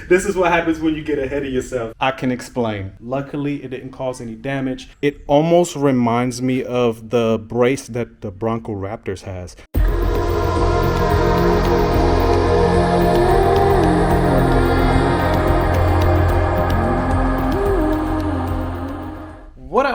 This is what happens when you get ahead of yourself. I can explain. Luckily, it didn't cause any damage. It almost reminds me of the brace that the Bronco Raptors has.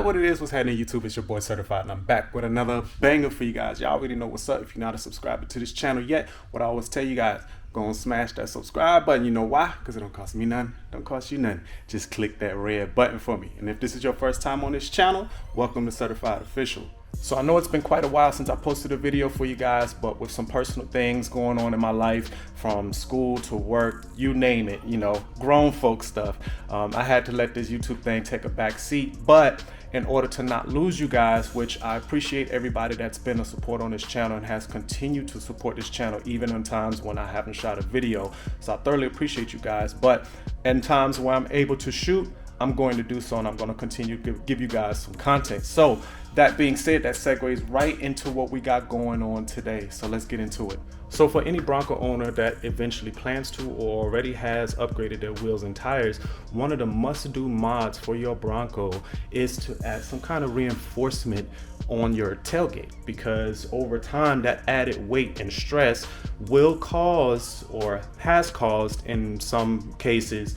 What it is, what's happening YouTube? It's your boy Srtfied, and I'm back with another banger for you guys. Y'all already know what's up. If you're not a subscriber to this channel yet, what I always tell you guys, go and smash that subscribe button. You know why? Because it don't cost me nothing. Don't cost you nothing. Just click that red button for me. And if this is your first time on this channel, welcome to Srtfied Official. So I know it's been quite a while since I posted a video for you guys, but with some personal things going on in my life, from school to work, you name it, you know, grown folk stuff, I had to let this YouTube thing take a back seat. But in order to not lose you guys, which I appreciate everybody that's been a support on this channel and has continued to support this channel even in times when I haven't shot a video. So I thoroughly appreciate you guys. But in times where I'm able to shoot, I'm going to do so, and I'm going to continue to give you guys some content. So that being said, that segues right into what we got going on today. So let's get into it. So for any Bronco owner that eventually plans to or already has upgraded their wheels and tires, one of the must-do mods for your Bronco is to add some kind of reinforcement on your tailgate, because over time that added weight and stress will cause, or has caused in some cases,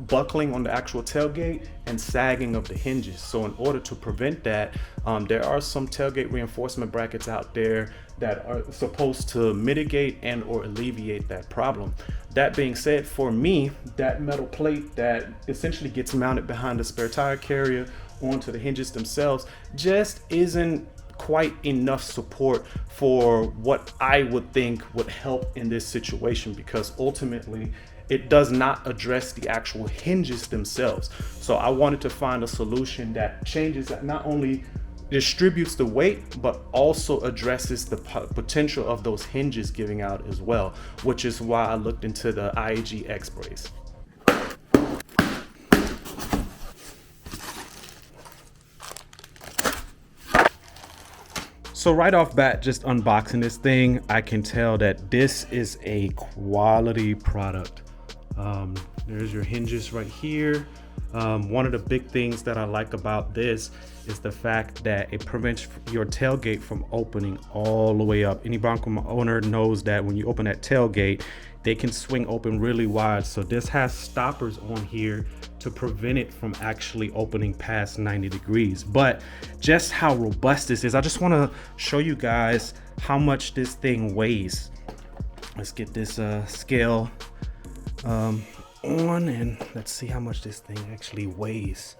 buckling on the actual tailgate and sagging of the hinges. So in order to prevent that, there are some tailgate reinforcement brackets out there that are supposed to mitigate and or alleviate that problem. That being said, for me, that metal plate that essentially gets mounted behind the spare tire carrier onto the hinges themselves just isn't quite enough support for what I would think would help in this situation, because ultimately it does not address the actual hinges themselves. So I wanted to find a solution that changes, that not only distributes the weight, but also addresses the potential of those hinges giving out as well, which is why I looked into the IAG X-Brace. So right off bat, just unboxing this thing, I can tell that this is a quality product. There's your hinges right here. One of the big things that I like about this is the fact that it prevents your tailgate from opening all the way up. Any Bronco owner knows that when you open that tailgate, they can swing open really wide. So this has stoppers on here to prevent it from actually opening past 90 degrees. But just how robust this is, I just want to show you guys how much this thing weighs. Let's get this scale on, and let's see how much this thing actually weighs.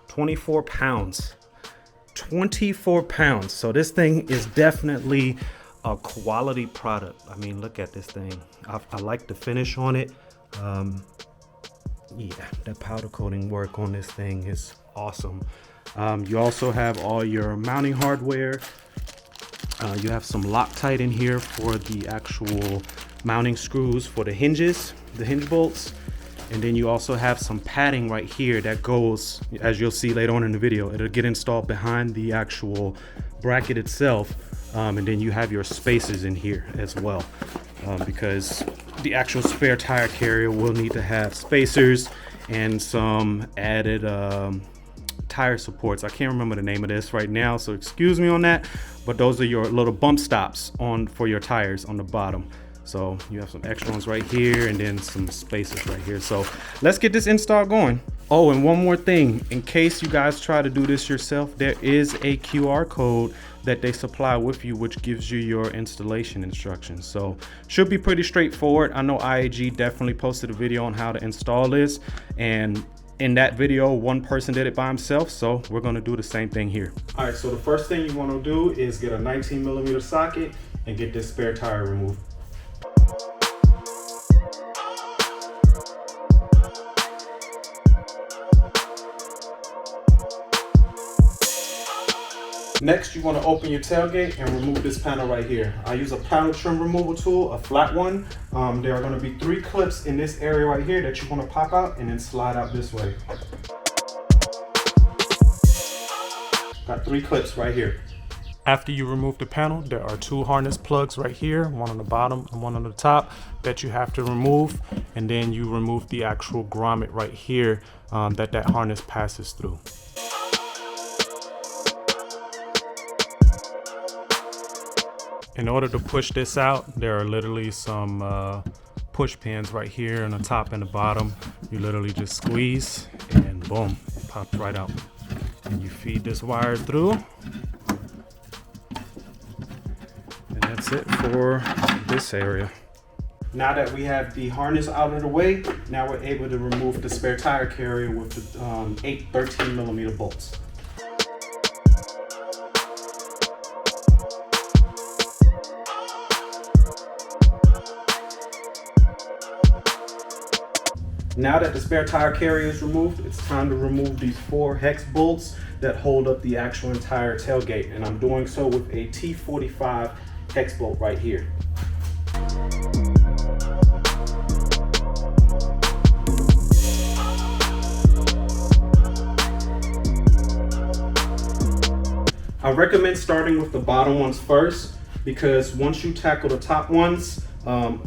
24 pounds. 24 pounds. So this thing is definitely a quality product. I mean, look at this thing. I like the finish on it. Yeah, that powder coating work on this thing is awesome. You also have all your mounting hardware. You have some Loctite in here for the actual mounting screws for the hinges, the hinge bolts. And then you also have some padding right here that goes, as you'll see later on in the video, it'll get installed behind the actual bracket itself. And then you have your spacers in here as well, because the actual spare tire carrier will need to have spacers and some added tire supports. I can't remember the name of this right now, so excuse me on that, but those are your little bump stops for your tires on the bottom. So you have some extra ones right here and then some spacers right here. So let's get this install going. Oh, and one more thing, in case you guys try to do this yourself, there is a QR code that they supply with you, which gives you your installation instructions. So should be pretty straightforward. I know IAG definitely posted a video on how to install this, and in that video, one person did it by himself, so we're gonna do the same thing here. All right, so the first thing you wanna do is get a 19mm socket and get this spare tire removed. Next, you want to open your tailgate and remove this panel right here. I use a panel trim removal tool, a flat one. There are going to be 3 clips in this area right here that you want to pop out and then slide out this way. Got 3 clips right here. After you remove the panel, there are two harness plugs right here, one on the bottom and one on the top, that you have to remove, and then you remove the actual grommet right here that harness passes through. In order to push this out, there are literally some push pins right here on the top and the bottom. You literally just squeeze and boom, it pops right out. And you feed this wire through. And that's it for this area. Now that we have the harness out of the way, now we're able to remove the spare tire carrier with the 8 13mm bolts. Now that the spare tire carrier is removed, it's time to remove these 4 hex bolts that hold up the actual entire tailgate, and I'm doing so with a T45 hex bolt right here. I recommend starting with the bottom ones first, because once you tackle the top ones,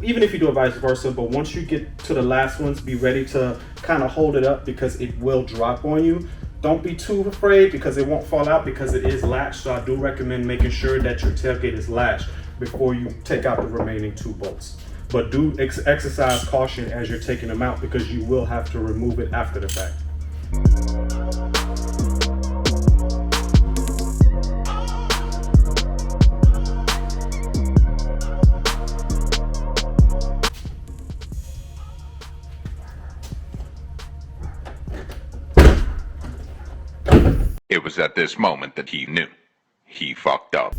even if you do it vice versa, but once you get to the last ones, be ready to kind of hold it up because it will drop on you. Don't be too afraid because it won't fall out because it is latched. So I do recommend making sure that your tailgate is latched before you take out the remaining 2 bolts. But do exercise caution as you're taking them out because you will have to remove it after the fact. It was at this moment that he knew. He fucked up.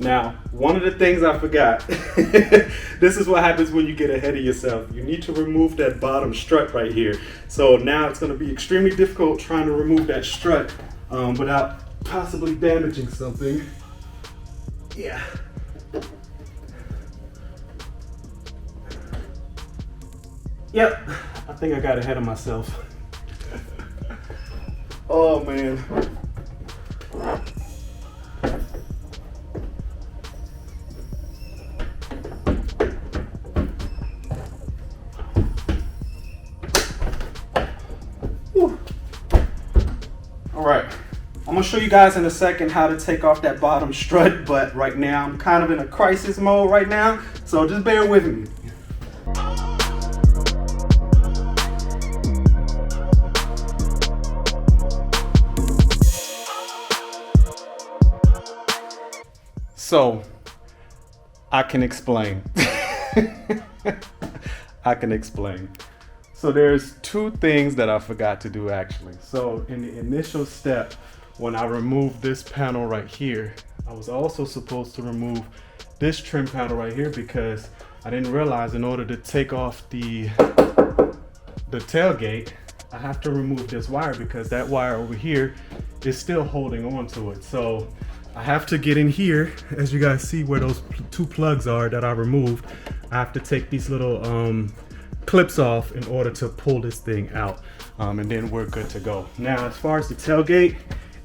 Now, one of the things I forgot, this is what happens when you get ahead of yourself. You need to remove that bottom strut right here. So now it's going to be extremely difficult trying to remove that strut without possibly damaging something. Yeah. Yep, I think I got ahead of myself. Oh man. Alright, I'm going to show you guys in a second how to take off that bottom strut, but right now I'm kind of in a crisis mode right now, so just bear with me. So, I can explain. I can explain. So there's 2 things that I forgot to do actually. So in the initial step, when I removed this panel right here, I was also supposed to remove this trim panel right here because I didn't realize in order to take off the tailgate, I have to remove this wire because that wire over here is still holding on to it. So I have to get in here, as you guys see where those 2 plugs are that I removed. I have to take these little clips off in order to pull this thing out, and then we're good to go. Now, as far as the tailgate,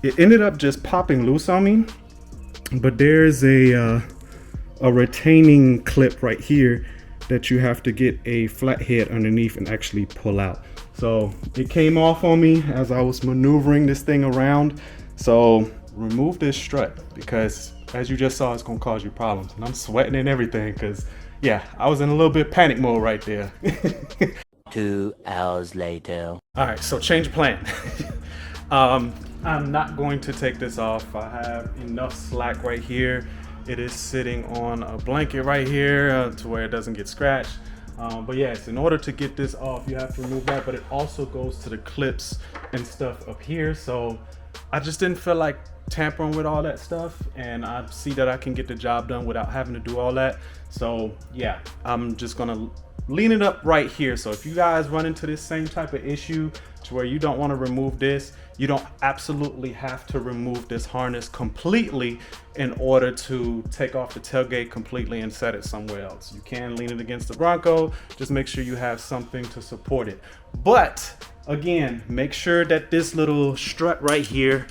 it ended up just popping loose on me, but there's a retaining clip right here that you have to get a flat head underneath and actually pull out. So it came off on me as I was maneuvering this thing around. So remove this strut because as you just saw, it's gonna cause you problems, and I'm sweating and everything because yeah, I was in a little bit panic mode right there. 2 hours later. All right, so change of plan. I'm not going to take this off. I have enough slack right here. It is sitting on a blanket right here to where it doesn't get scratched. But yes, in order to get this off, you have to remove that, but it also goes to the clips and stuff up here. So I just didn't feel like tampering with all that stuff, and I see that I can get the job done without having to do all that. So yeah, I'm just gonna lean it up right here. So if you guys run into this same type of issue to where you don't want to remove this, you don't absolutely have to remove this harness completely in order to take off the tailgate completely and set it somewhere else. You can lean it against the Bronco, just make sure you have something to support it. But again, make sure that this little strut right here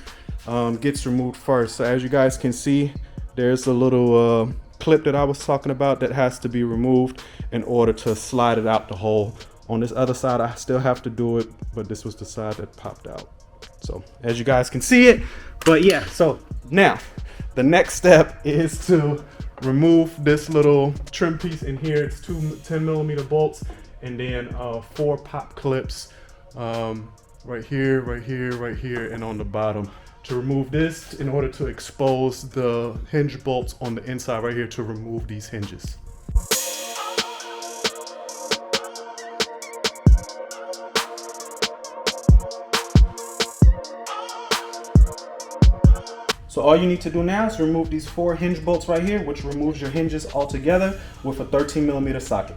gets removed first. So as you guys can see, there's a little clip that I was talking about that has to be removed in order to slide it out the hole. On this other side, I still have to do it, but this was the side that popped out. So as you guys can see it, but yeah, so now the next step is to remove this little trim piece in here. It's two 10mm bolts and then 4 pop clips right here, right here, right here, and on the bottom. To remove this, in order to expose the hinge bolts on the inside right here to remove these hinges. So all you need to do now is remove these 4 hinge bolts right here, which removes your hinges altogether with a 13mm socket.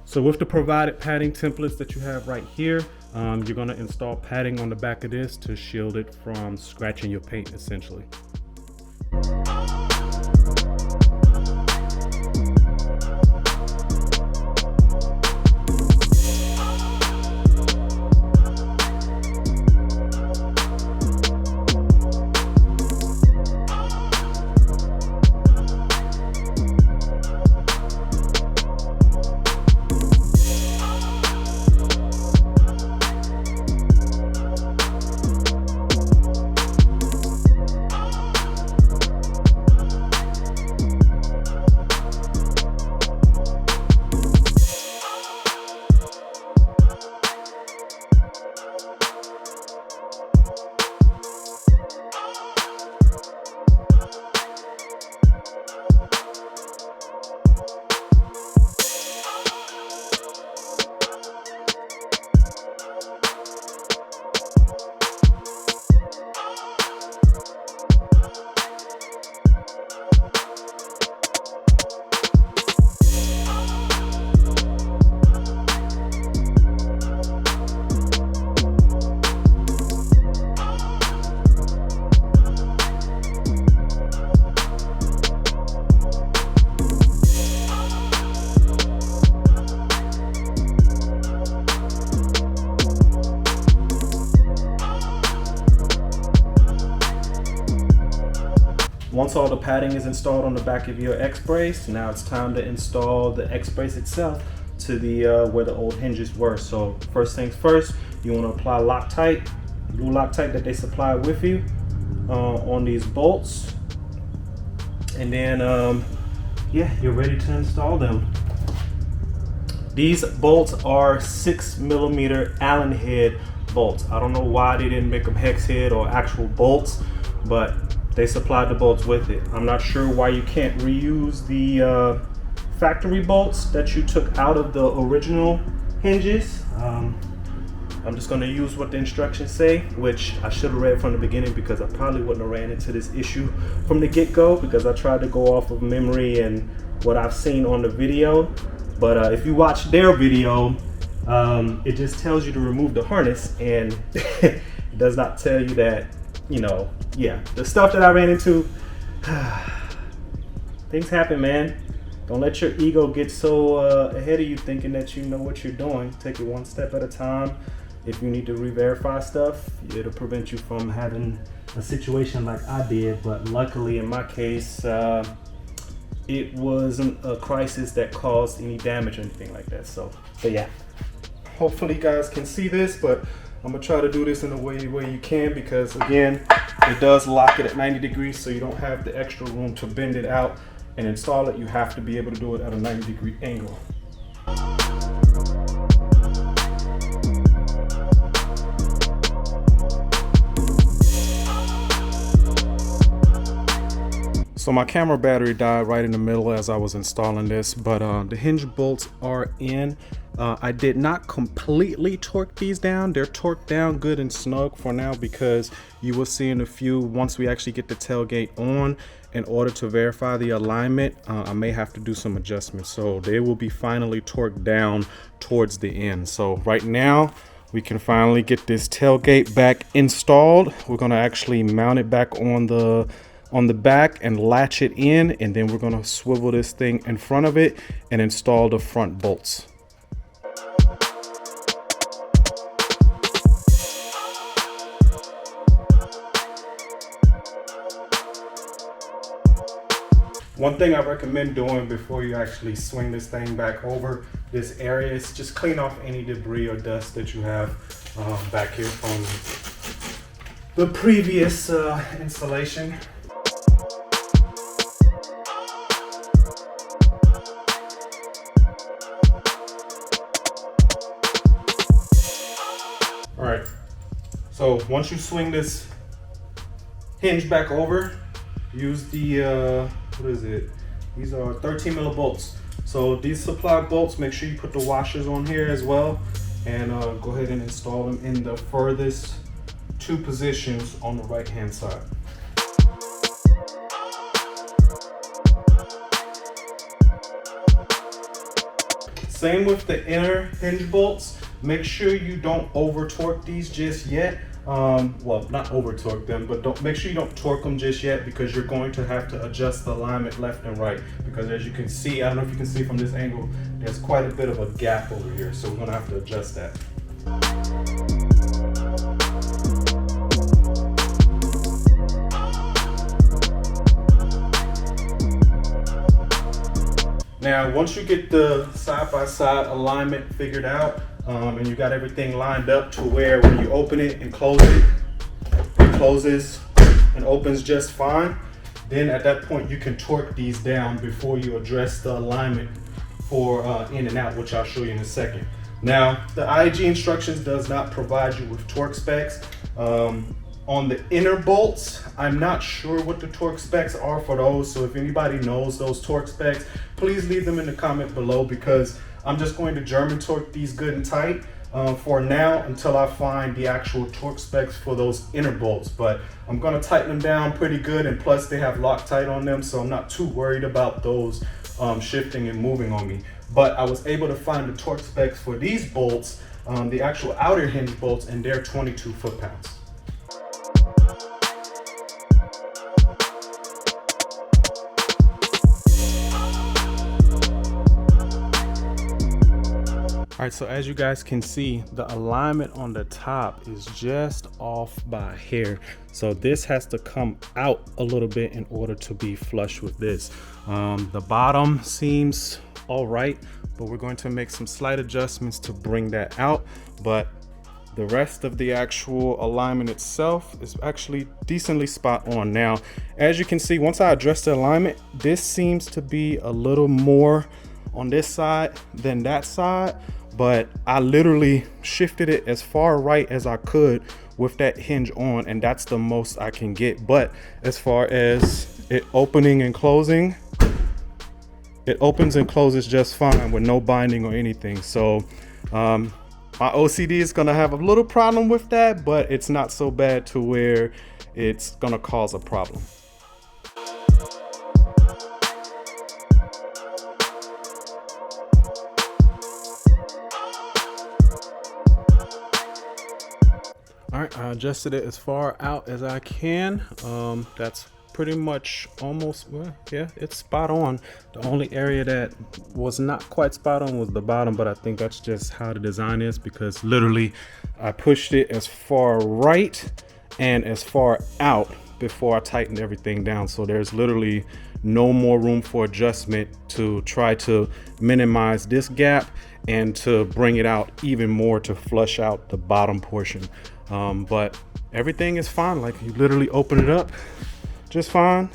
So with the provided padding templates that you have right here, you're gonna install padding on the back of this to shield it from scratching your paint essentially. Once all the padding is installed on the back of your X-Brace, now it's time to install the X-Brace itself to the where the old hinges were. So first things first, you want to apply Loctite, blue Loctite that they supply with you on these bolts, and then yeah, you're ready to install them. These bolts are 6mm Allen head bolts. I don't know why they didn't make them hex head or actual bolts, but they supplied the bolts with it. I'm not sure why you can't reuse the factory bolts that you took out of the original hinges. I'm just gonna use what the instructions say, which I should have read from the beginning because I probably wouldn't have ran into this issue from the get-go because I tried to go off of memory and what I've seen on the video. But if you watch their video, it just tells you to remove the harness and it does not tell you that, you know, yeah, the stuff that I ran into, things happen, man. Don't let your ego get so ahead of you thinking that you know what you're doing. Take it one step at a time. If you need to re-verify stuff, it'll prevent you from having a situation like I did. But luckily in my case, it wasn't a crisis that caused any damage or anything like that. So, but yeah, hopefully you guys can see this, but I'm gonna try to do this in a way you can, because again, it does lock it at 90 degrees, so you don't have the extra room to bend it out and install it. You have to be able to do it at a 90-degree angle. So my camera battery died right in the middle as I was installing this, but the hinge bolts are in. I did not completely torque these down. They're torqued down good and snug for now, because you will see in a few, once we actually get the tailgate on, in order to verify the alignment, I may have to do some adjustments. So they will be finally torqued down towards the end. So right now, we can finally get this tailgate back installed. We're gonna actually mount it back on the back and latch it in, and then we're gonna swivel this thing in front of it and install the front bolts. One thing I recommend doing before you actually swing this thing back over this area is just clean off any debris or dust that you have back here from the previous installation. All right, so once you swing this hinge back over, use the what is it? These are 13 mil bolts. So these supply bolts, make sure you put the washers on here as well, and go ahead and install them in the furthest two positions on the right hand side. Same with the inner hinge bolts. Make sure you don't over torque these just yet. Well, not over torque them, but make sure you don't torque them just yet, because you're going to have to adjust the alignment left and right, because as you can see, I don't know if you can see from this angle, there's quite a bit of a gap over here, so we're going to have to adjust that. Now, once you get the side-by-side alignment figured out, and you got everything lined up to where when you open it and close it, it closes and opens just fine, then at that point you can torque these down before you address the alignment for in and out, which I'll show you in a second. Now, the IAG instructions does not provide you with torque specs. On the inner bolts, I'm not sure what the torque specs are for those, so if anybody knows those torque specs, please leave them in the comment below, because I'm just going to German torque these good and tight for now until I find the actual torque specs for those inner bolts. But I'm going to tighten them down pretty good, and plus they have Loctite on them, so I'm not too worried about those shifting and moving on me. But I was able to find the torque specs for these bolts, the actual outer hinge bolts, and they're 22 foot-pounds. All right, so as you guys can see, the alignment on the top is just off by a hair. So this has to come out a little bit in order to be flush with this. The bottom seems all right, but we're going to make some slight adjustments to bring that out. But the rest of the actual alignment itself is actually decently spot on. Now, as you can see, once I address the alignment, this seems to be a little more on this side than that side. But I literally shifted it as far right as I could with that hinge on, and that's the most I can get. But as far as it opening and closing, it opens and closes just fine with no binding or anything. So my OCD is gonna have a little problem with that, but it's not so bad to where it's gonna cause a problem. All right, I adjusted it as far out as I can. That's pretty much almost, well, yeah, it's spot on. The only area that was not quite spot on was the bottom, but I think that's just how the design is, because literally I pushed it as far right and as far out before I tightened everything down. So there's literally no more room for adjustment to try to minimize this gap and to bring it out even more to flush out the bottom portion. But everything is fine. Like, you literally open it up just fine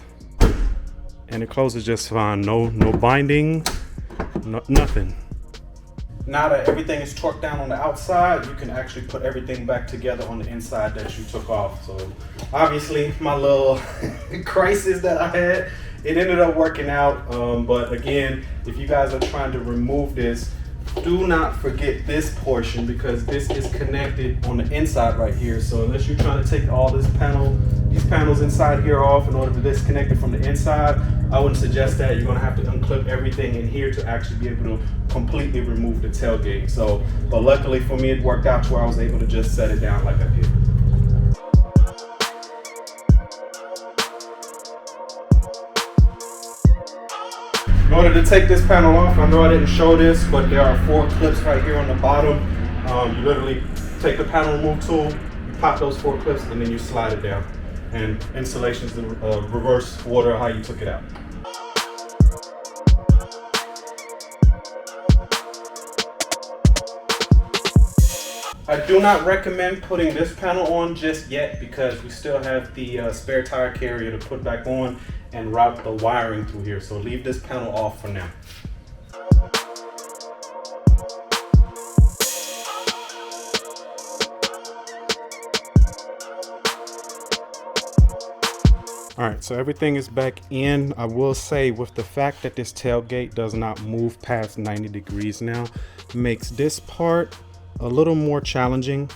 and it closes just fine. No binding, nothing. Now that everything is torqued down on the outside, you can actually put everything back together on the inside that you took off. So obviously my little crisis that I had it ended up working out. But again, if you guys are trying to remove this, do not forget this portion, because this is connected on the inside right here. So unless you're trying to take all these panels inside here off in order to disconnect it from the inside, I wouldn't suggest that. You're going to have to unclip everything in here to actually be able to completely remove the tailgate. So, but luckily for me, it worked out to where I was able to just set it down like I did. In order to take this panel off, I know I didn't show this, but there are 4 clips right here on the bottom. You literally take the panel remove tool, you pop those 4 clips, and then you slide it down. And installation is the reverse order how you took it out. I do not recommend putting this panel on just yet, because we still have the spare tire carrier to put back on and route the wiring through here. So leave this panel off for now. All right, so everything is back in. I will say, with the fact that this tailgate does not move past 90 degrees now, makes this part a little more challenging.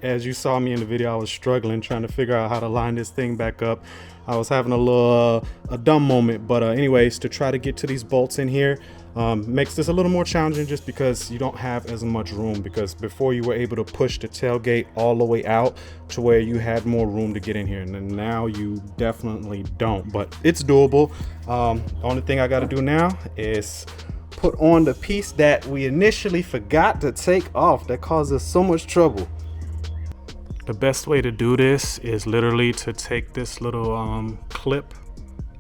As you saw me in the video, I was struggling trying to figure out how to line this thing back up. I was having a little a dumb moment, but anyways, to try to get to these bolts in here makes this a little more challenging, just because you don't have as much room, because before you were able to push the tailgate all the way out to where you had more room to get in here, and then now you definitely don't, but it's doable. Only thing I got to do now is put on the piece that we initially forgot to take off that caused us so much trouble. The best way to do this is literally to take this little clip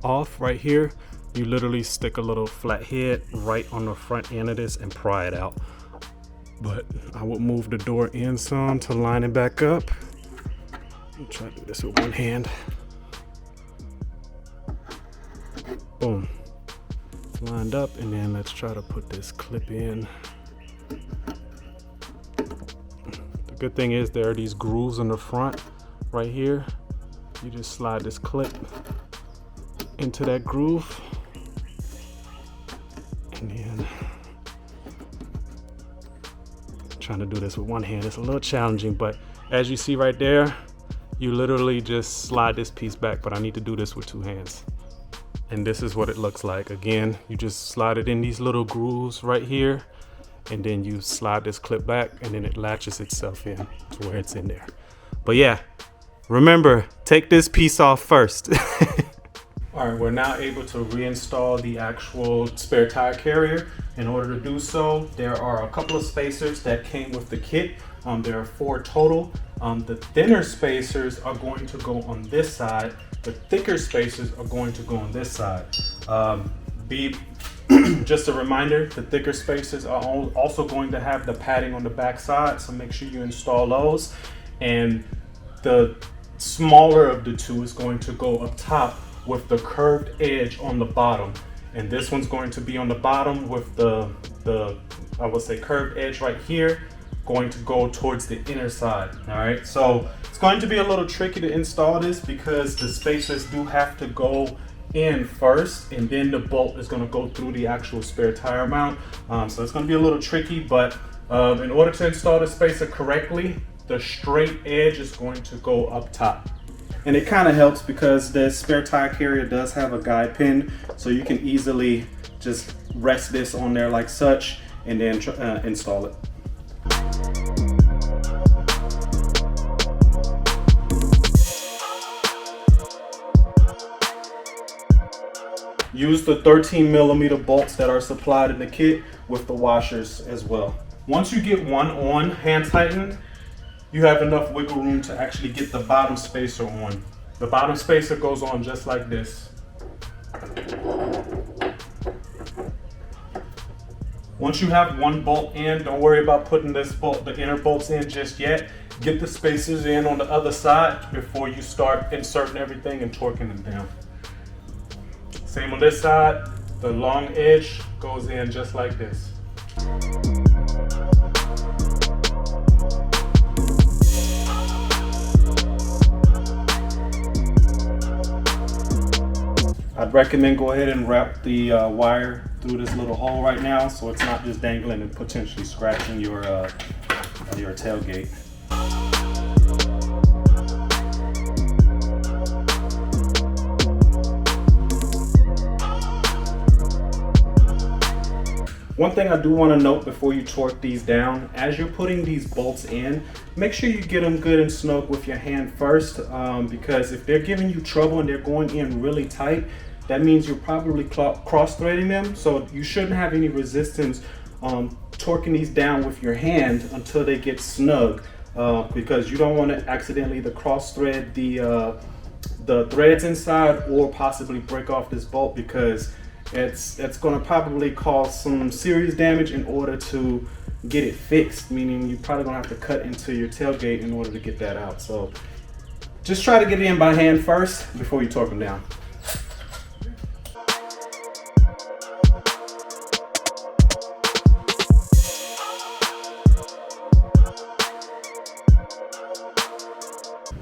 off right here. You literally stick a little flat head right on the front end of this and pry it out. But I would move the door in some to line it back up. I'll try to do this with one hand. Boom. It's lined up, and then let's try to put this clip in. The good thing is there are these grooves in the front right here. You just slide this clip into that groove, and then trying to do this with one hand, it's a little challenging, but as you see right there, you literally just slide this piece back, but I need to do this with 2 hands. And this is what it looks like. Again, you just slide it in these little grooves right here, and then you slide this clip back, and then it latches itself in to where it's in there. But yeah, remember, take this piece off first. All right, we're now able to reinstall the actual spare tire carrier. In order to do so, there are a couple of spacers that came with the kit. There are 4 total. The thinner spacers are going to go on this side. The thicker spacers are going to go on this side. Just a reminder, the thicker spacers are also going to have the padding on the back side, so make sure you install those. And the smaller of the 2 is going to go up top with the curved edge on the bottom. And this one's going to be on the bottom with the I would say curved edge right here, going to go towards the inner side. All right, so it's going to be a little tricky to install this, because the spacers do have to go in first, and then the bolt is going to go through the actual spare tire mount. So it's going to be a little tricky, but in order to install the spacer correctly, the straight edge is going to go up top. And it kind of helps because the spare tire carrier does have a guide pin, so you can easily just rest this on there like such, and then install it. Use the 13mm bolts that are supplied in the kit with the washers as well. Once you get one on hand tightened, you have enough wiggle room to actually get the bottom spacer on. The bottom spacer goes on just like this. Once you have one bolt in, don't worry about putting this bolt, the inner bolts in just yet. Get the spacers in on the other side before you start inserting everything and torquing them down. Same on this side, the long edge goes in just like this. I'd recommend go ahead and wrap the wire through this little hole right now, so it's not just dangling and potentially scratching your tailgate. One thing I do want to note before you torque these down, as you're putting these bolts in, make sure you get them good and snug with your hand first, because if they're giving you trouble and they're going in really tight, that means you're probably cross-threading them. So you shouldn't have any resistance torquing these down with your hand until they get snug, because you don't want to accidentally either cross-thread the threads inside or possibly break off this bolt, because it's going to probably cause some serious damage in order to get it fixed, meaning you're probably going to have to cut into your tailgate in order to get that out. So just try to get it in by hand first before you torque them down.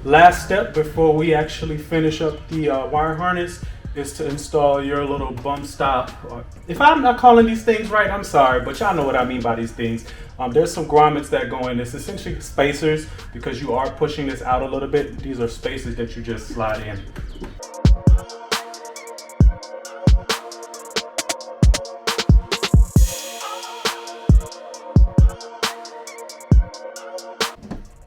Last step before we actually finish up the wire harness is to install your little bump stop. If I'm not calling these things right, I'm sorry, but y'all know what I mean by these things. There's some grommets that go in this, essentially spacers, because you are pushing this out a little bit. These are spacers that you just slide in.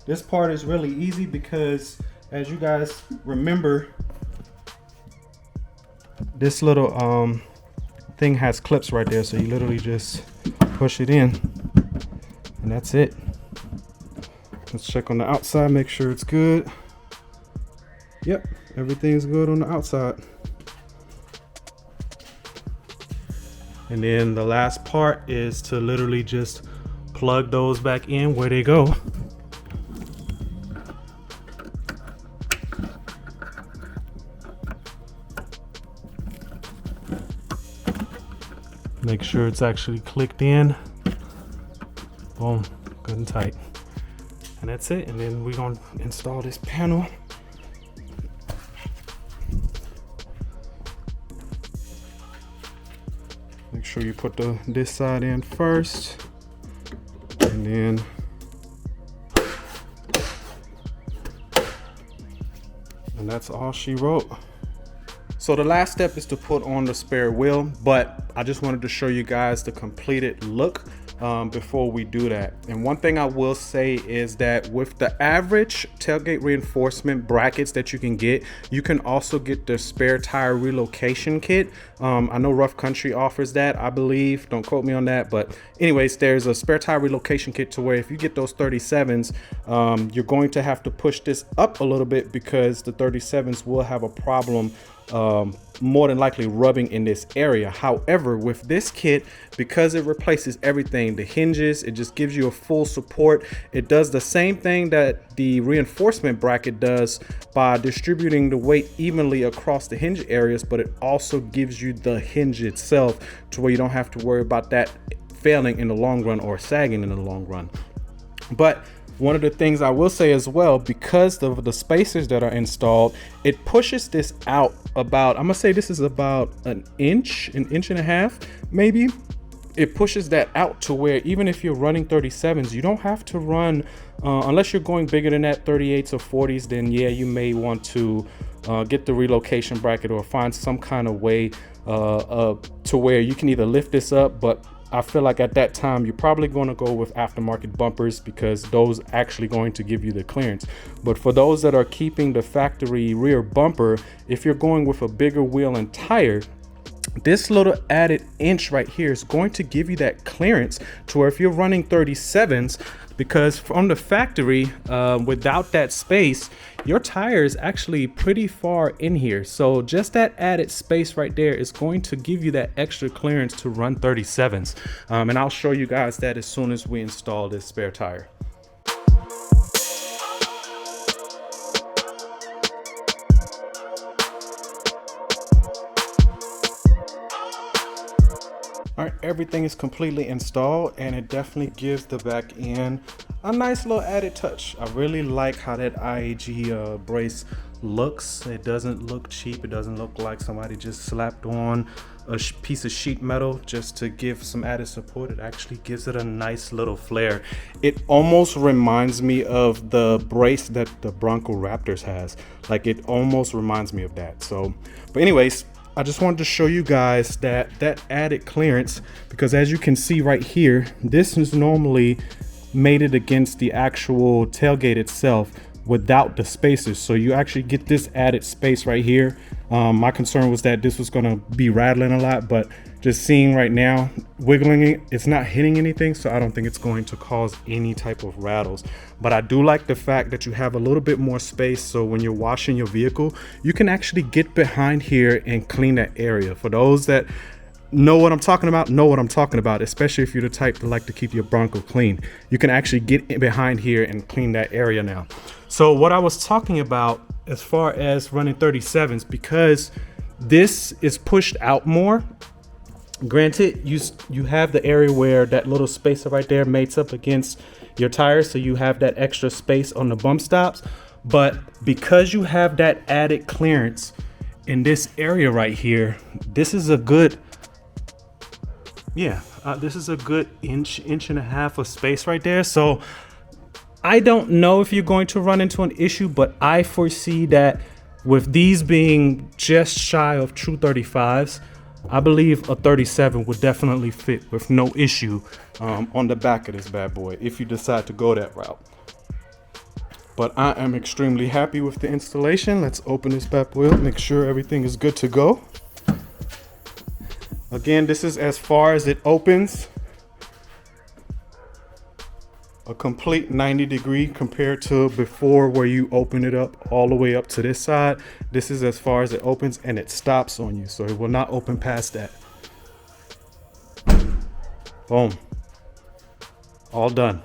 This part is really easy because, as you guys remember, this little thing has clips right there, so you literally just push it in and that's it. Let's check on the outside, make sure it's good. Yep, everything's good on the outside. And then the last part is to literally just plug those back in where they go. Make sure it's actually clicked in. Boom, good and tight. And that's it. And then we're gonna install this panel. Make sure you put this side in first. And then that's all she wrote. So the last step is to put on the spare wheel, but I just wanted to show you guys the completed look before we do that. And one thing I will say is that with the average tailgate reinforcement brackets that you can get, you can also get the spare tire relocation kit. I know Rough Country offers that, I believe. Don't quote me on that, but anyways, there's a spare tire relocation kit to where if you get those 37s, you're going to have to push this up a little bit because the 37s will have a problem more than likely rubbing in this area. However, with this kit, because it replaces everything, the hinges, it just gives you a full support. It does the same thing that the reinforcement bracket does by distributing the weight evenly across the hinge areas, but it also gives you the hinge itself to where you don't have to worry about that failing in the long run or sagging in the long run. But one of the things I will say as well, because of the spacers that are installed, it pushes this out about, I'm gonna say this is about an inch and a half, maybe. It pushes that out to where even if you're running 37s, you don't have to run, unless you're going bigger than that, 38s or 40s, then yeah, you may want to get the relocation bracket or find some kind of way to where you can either lift this up, but I feel like at that time you're probably going to go with aftermarket bumpers because those actually going to give you the clearance. But for those that are keeping the factory rear bumper, if you're going with a bigger wheel and tire, this little added inch right here is going to give you that clearance to where if you're running 37s, because from the factory, without that space, your tire is actually pretty far in here. So just that added space right there is going to give you that extra clearance to run 37s. And I'll show you guys that as soon as we install this spare tire. All right, everything is completely installed and it definitely gives the back end a nice little added touch. I really like how that IAG brace looks. It doesn't look cheap. It doesn't look like somebody just slapped on a piece of sheet metal just to give some added support. It actually gives it a nice little flare. It almost reminds me of the brace that the Bronco Raptors has. Like, it almost reminds me of that. So, but anyways, I just wanted to show you guys that added clearance, because as you can see right here, this is normally mated against the actual tailgate itself without the spacers, so you actually get this added space right here. My concern was that this was going to be rattling a lot, but just seeing right now, wiggling it, it's not hitting anything, so I don't think it's going to cause any type of rattles. But I do like the fact that you have a little bit more space, so when you're washing your vehicle, you can actually get behind here and clean that area. For those that know what I'm talking about, especially if you're the type to like to keep your Bronco clean. You can actually get behind here and clean that area now. So what I was talking about as far as running 37s, because this is pushed out more, granted you have the area where that little spacer right there mates up against your tires, so you have that extra space on the bump stops, but because you have that added clearance in this area right here, this is a good this is a good inch and a half of space right there. So I don't know if you're going to run into an issue, but I foresee that with these being just shy of true 35s, I believe a 37 would definitely fit with no issue on the back of this bad boy if you decide to go that route. But I am extremely happy with the installation. Let's open this bad boy up, make sure everything is good to go. Again, this is as far as it opens. A complete 90-degree compared to before, where you open it up all the way up to this side. This is as far as it opens, and it stops on you, so it will not open past that. Boom. All done.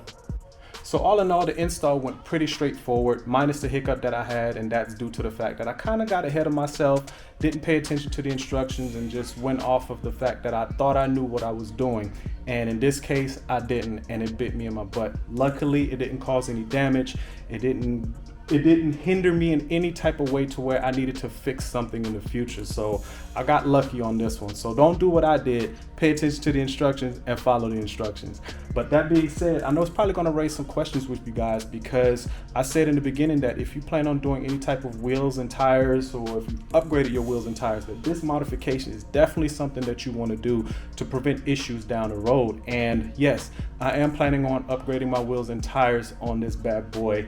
So all in all, the install went pretty straightforward, minus the hiccup that I had, and that's due to the fact that I kind of got ahead of myself, didn't pay attention to the instructions, and just went off of the fact that I thought I knew what I was doing. And in this case, I didn't, and it bit me in my butt. Luckily, it didn't cause any damage. It didn't hinder me in any type of way to where I needed to fix something in the future. So I got lucky on this one. So don't do what I did. Pay attention to the instructions and follow the instructions. But that being said, I know it's probably going to raise some questions with you guys, because I said in the beginning that if you plan on doing any type of wheels and tires, or if you upgraded your wheels and tires, that this modification is definitely something that you want to do to prevent issues down the road. And yes, I am planning on upgrading my wheels and tires on this bad boy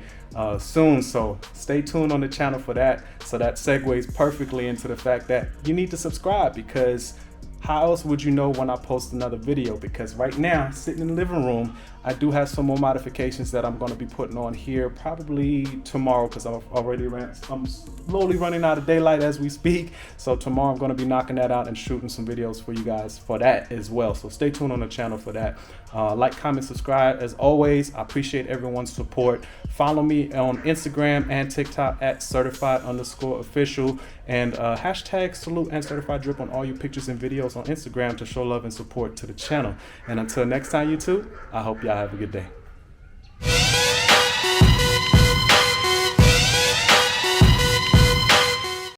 soon, so stay tuned on the channel for that. So that segues perfectly into the fact that you need to subscribe, because how else would you know when I post another video? Because right now, sitting in the living room, I do have some more modifications that I'm going to be putting on here probably tomorrow, because I'm slowly running out of daylight as we speak. So tomorrow I'm going to be knocking that out and shooting some videos for you guys for that as well. So stay tuned on the channel for that. Like, comment, subscribe. As always, I appreciate everyone's support. Follow me on Instagram and TikTok at Srtfied_official, and hashtag salute and certified drip on all your pictures and videos on Instagram to show love and support to the channel. And until next time, YouTube, I hope y'all have a good day.